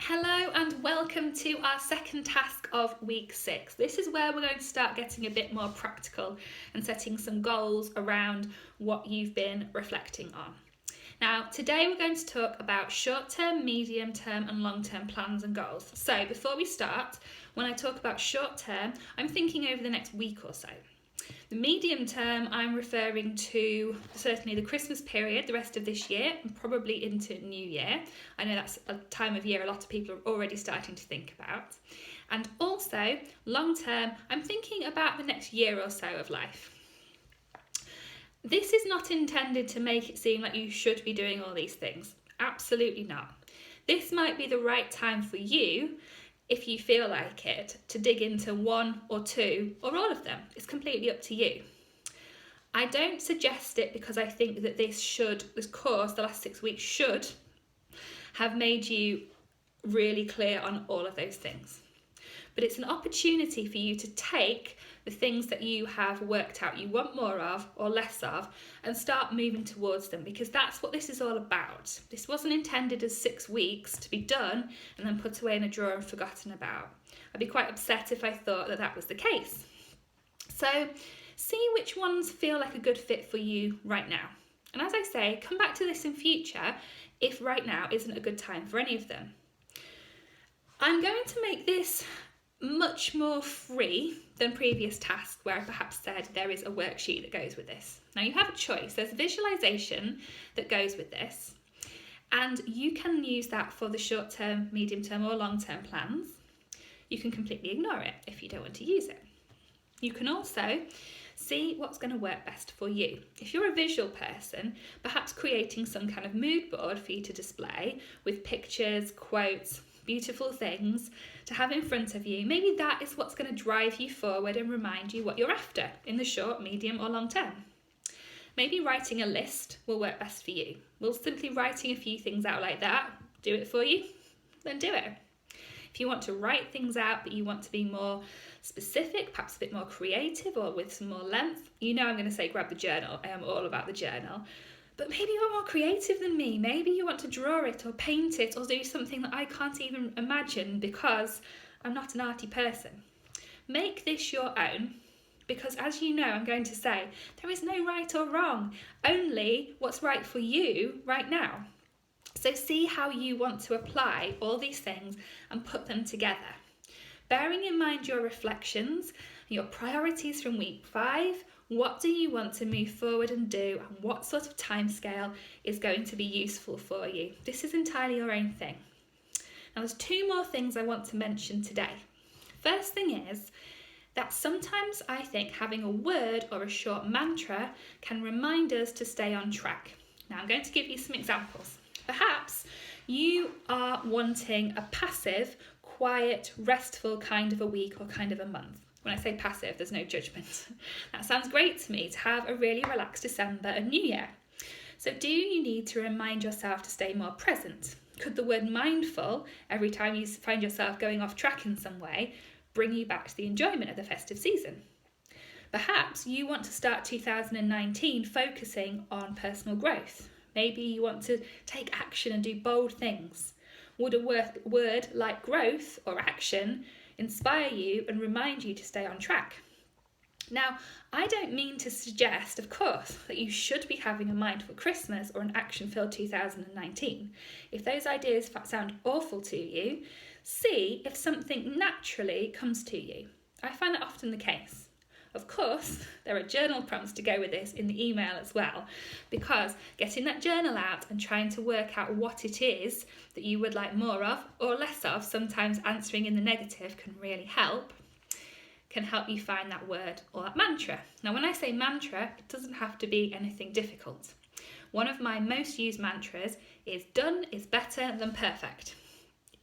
Hello and welcome to our second task of week 6. This is where we're going to start getting a bit more practical and setting some goals around what you've been reflecting on. Now, today we're going to talk about short-term, medium-term and long-term plans and goals. So before we start, when I talk about short-term, I'm thinking over the next week or so. The medium term, I'm referring to certainly the Christmas period, the rest of this year, and probably into New Year. I know that's a time of year a lot of people are already starting to think about. And also, long term, I'm thinking about the next year or so of life. This is not intended to make it seem like you should be doing all these things. Absolutely not. This might be the right time for you, if you feel like it, to dig into one or two or all of them. It's completely up to you. I don't suggest it because I think that this course, the last 6 weeks, should have made you really clear on all of those things. But it's an opportunity for you to take the things that you have worked out you want more of or less of and start moving towards them, because that's what this is all about. This wasn't intended as 6 weeks to be done and then put away in a drawer and forgotten about. I'd be quite upset if I thought that that was the case. So see which ones feel like a good fit for you right now. And as I say, come back to this in future if right now isn't a good time for any of them. I'm going to make this much more free than previous tasks where I perhaps said there is a worksheet that goes with this. Now you have a choice. There's a visualisation that goes with this, and you can use that for the short-term, medium-term or long-term plans. You can completely ignore it if you don't want to use it. You can also see what's going to work best for you. If you're a visual person, perhaps creating some kind of mood board for you to display with pictures, quotes, beautiful things to have in front of you. Maybe that is what's going to drive you forward and remind you what you're after in the short, medium or long term. Maybe writing a list will work best for you. Will simply writing a few things out like that do it for you? Then do it. If you want to write things out but you want to be more specific, perhaps a bit more creative or with some more length, you know I'm going to say grab the journal. I am all about the journal. But maybe you're more creative than me. Maybe you want to draw it or paint it or do something that I can't even imagine because I'm not an arty person. Make this your own, because as you know, I'm going to say, there is no right or wrong, only what's right for you right now. So see how you want to apply all these things and put them together. Bearing in mind your reflections, your priorities from week 5, what do you want to move forward and do, and what sort of timescale is going to be useful for you? This is entirely your own thing. Now there's 2 more things I want to mention today. First thing is that sometimes I think having a word or a short mantra can remind us to stay on track. Now I'm going to give you some examples. Perhaps you are wanting a passive, quiet, restful kind of a week or kind of a month. When I say passive, there's no judgment. That sounds great to me, to have a really relaxed December and New Year. So do you need to remind yourself to stay more present? Could the word mindful, every time you find yourself going off track in some way, bring you back to the enjoyment of the festive season? Perhaps you want to start 2019 focusing on personal growth. Maybe you want to take action and do bold things. Would a word like growth or action inspire you and remind you to stay on track? Now, I don't mean to suggest, of course, that you should be having a mindful Christmas or an action-filled 2019. If those ideas sound awful to you, see if something naturally comes to you. I find that often the case. Of course, there are journal prompts to go with this in the email as well, because getting that journal out and trying to work out what it is that you would like more of or less of, sometimes answering in the negative can really help, can help you find that word or that mantra. Now, when I say mantra, it doesn't have to be anything difficult. One of my most used mantras is done is better than perfect.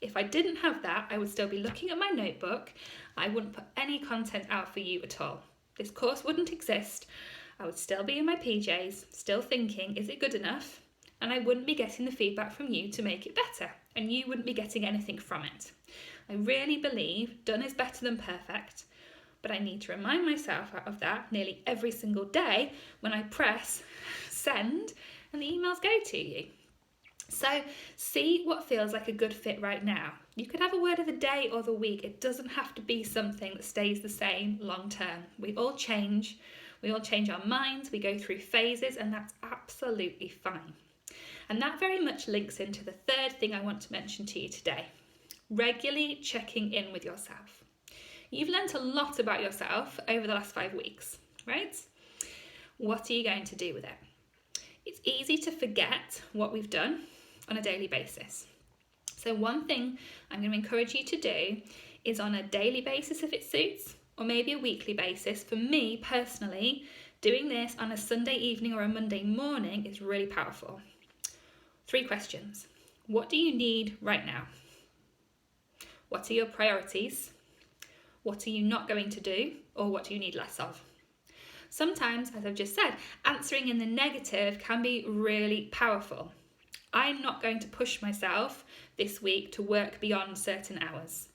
If I didn't have that, I would still be looking at my notebook. I wouldn't put any content out for you at all. This course wouldn't exist. I would still be in my PJs, still thinking, is it good enough? And I wouldn't be getting the feedback from you to make it better, and you wouldn't be getting anything from it. I really believe done is better than perfect, but I need to remind myself of that nearly every single day when I press send and the emails go to you. So see what feels like a good fit right now. You could have a word of the day or the week. It doesn't have to be something that stays the same long term. We all change. We all change our minds. We go through phases, and that's absolutely fine. And that very much links into the third thing I want to mention to you today. Regularly checking in with yourself. You've learnt a lot about yourself over the last 5 weeks, right? What are you going to do with it? It's easy to forget what we've done on a daily basis. So one thing I'm going to encourage you to do is on a daily basis if it suits, or maybe a weekly basis. For me personally, doing this on a Sunday evening or a Monday morning is really powerful. 3 questions. What do you need right now? What are your priorities? What are you not going to do? Or what do you need less of? Sometimes, as I've just said, answering in the negative can be really powerful. I'm not going to push myself this week to work beyond certain hours.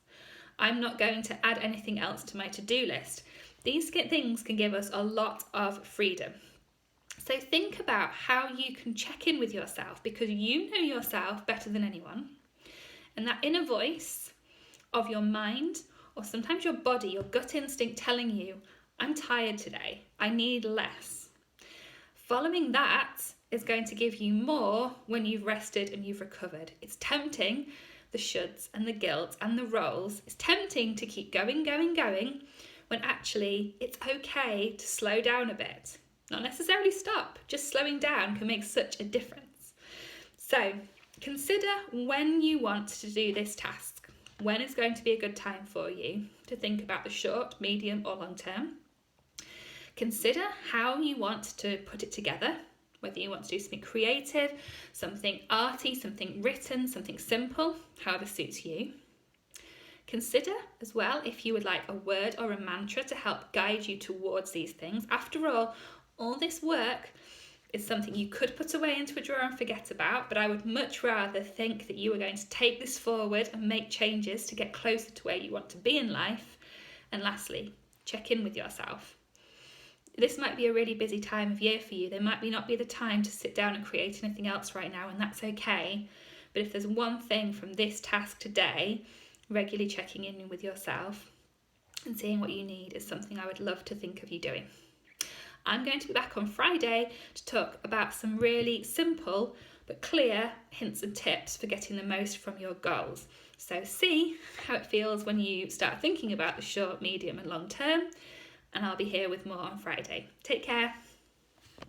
I'm not going to add anything else to my to-do list. These things can give us a lot of freedom. So think about how you can check in with yourself, because you know yourself better than anyone. And that inner voice of your mind, or sometimes your body, your gut instinct telling you, I'm tired today, I need less. Following that is going to give you more when you've rested and you've recovered. It's tempting, the shoulds and the guilt and the roles. It's tempting to keep going, when actually it's okay to slow down a bit. Not necessarily stop, just slowing down can make such a difference. So consider when you want to do this task. When is going to be a good time for you to think about the short, medium or long term? Consider how you want to put it together, whether you want to do something creative, something arty, something written, something simple, however suits you. Consider as well if you would like a word or a mantra to help guide you towards these things. After all this work is something you could put away into a drawer and forget about, but I would much rather think that you are going to take this forward and make changes to get closer to where you want to be in life. And lastly, check in with yourself. This might be a really busy time of year for you. There might not be the time to sit down and create anything else right now, and that's okay. But if there's one thing from this task today, regularly checking in with yourself and seeing what you need is something I would love to think of you doing. I'm going to be back on Friday to talk about some really simple but clear hints and tips for getting the most from your goals. So see how it feels when you start thinking about the short, medium and long term. And I'll be here with more on Friday. Take care.